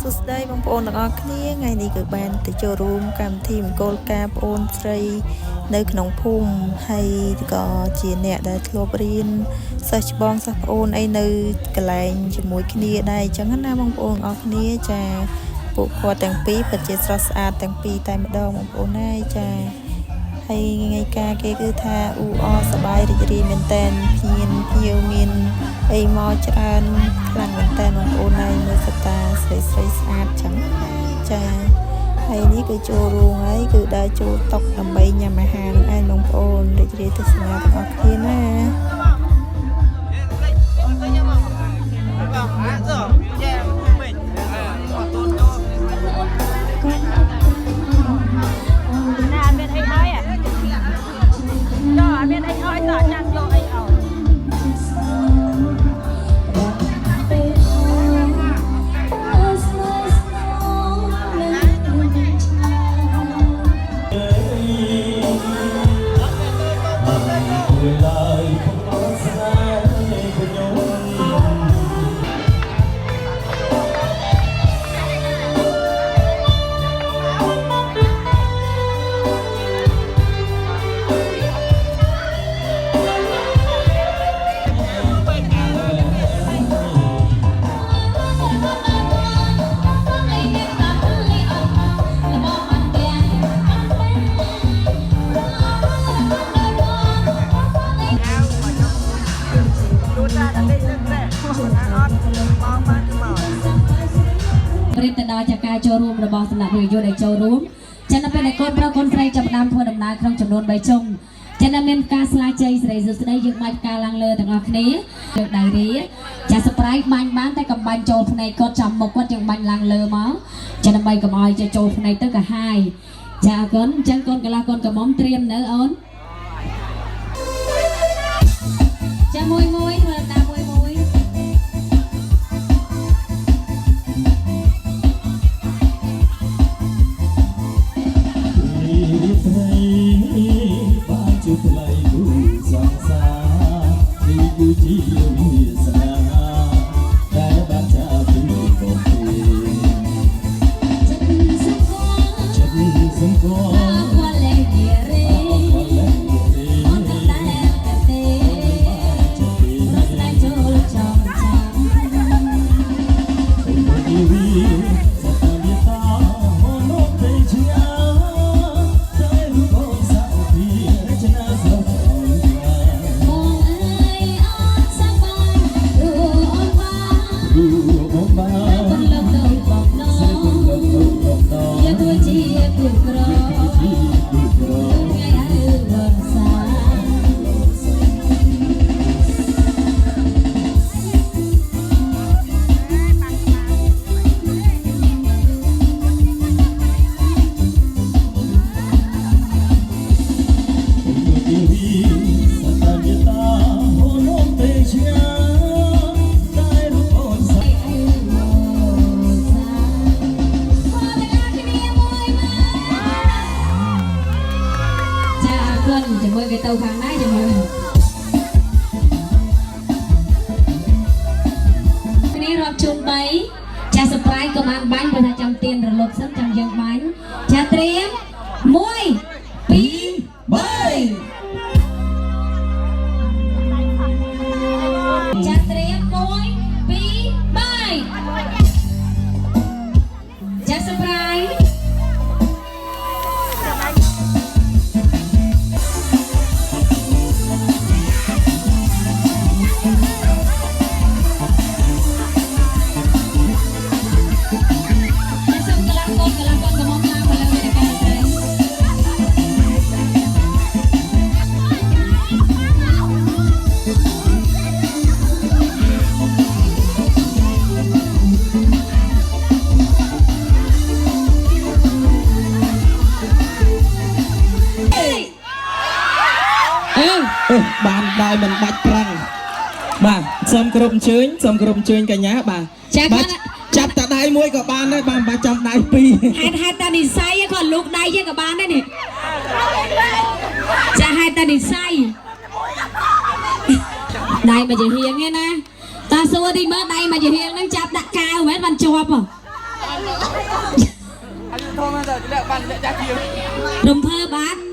សួស្តីបងប្អូនទាំងអស់គ្នាថ្ងៃនេះគឺបានទៅចូលរួមកម្មវិធីមង្គលការប្អូនស្រីនៅក្នុងភូមិហើយក៏ជាអ្នកដែលធ្លាប់រៀនសិស្សច្បងសិស្សប្អូនអីនៅកន្លែងជាមួយគ្នាដែរអញ្ចឹងណាបងប្អូនទាំងអស់គ្នាចាពួកគាត់ទាំងពីរពិតជាស្រស់ស្អាតទាំងពីរតែម្ដងបងប្អូនណាចាហើយថ្ងៃការគេគឺថាអ៊ូអសប្បាយរីករាយមែនតែនភ្ញៀវមានអីមកច្រើនខ្លាំងមែនតែនបងប្អូនហើយមើលសតាស្រីស្អាតចឹងចាហើយនេះគឺចូលរួមហើយគឺដើរចូលតុកដើម្បីញ៉ាំអាហារនឹងឯងបងប្អូនរីករាយទស្សនាទាំងអស់គ្នាណាប្រៀបទៅដល់ចាការចូលរួមរបស់សំណាក់វិទ្យុដែលចូលរួមចិនពេលកូនប្រុសកូនស្រីចាប់ផ្ដើមធ្វើដំណើរក្នុងចំនួន3ជុំចិនមានការស្លាជ័យស្រីសុស្ដីយើងបាច់ការឡើងលើទាំងអស់គ្នាលើកដៃរីចាសប្រៃបាញ់បានតែកំបាញ់ចូលភ្នែកគាត់ចាំមុខគាត់យើងបាញ់ឡើងលើមកចិនដើម្បីកុំឲ្យចូលភ្នែកទៅកាហាយចាអរគុណអញ្ចឹងកូនកន្លះកូនកំមុំត្រៀមនៅអូនចាមួយធ្វើតាមមួយជាមួយគេទៅខាងណាជាមួយគ្នារាប់ជូន3ចាសសប្រៃក៏បានបាញ់ព្រោះថាចាំទៀនរលត់សិនចាំយើងបាញ់ចាត្រៀម1 2 3ចាត្រៀម1 2 3ចាសសប្រៃបានដោយមិនបាច់ប្រាំងបាទសូមគោរពអញ្ជើញកញ្ញាបាទចាប់តាដៃមួយក៏បានដែរបាទមិនបាច់ចាំដៃពីរហេតុតែនិស័យគាត់លោកដៃយើងក៏បានដែរនេះចាហេតុតែនិស័យដៃមកជាហៀងឯណាតាសួរទីមើលដៃមកជាហៀងហ្នឹងចាប់ដាក់កៅមែនបានជាប់ រំភើបាន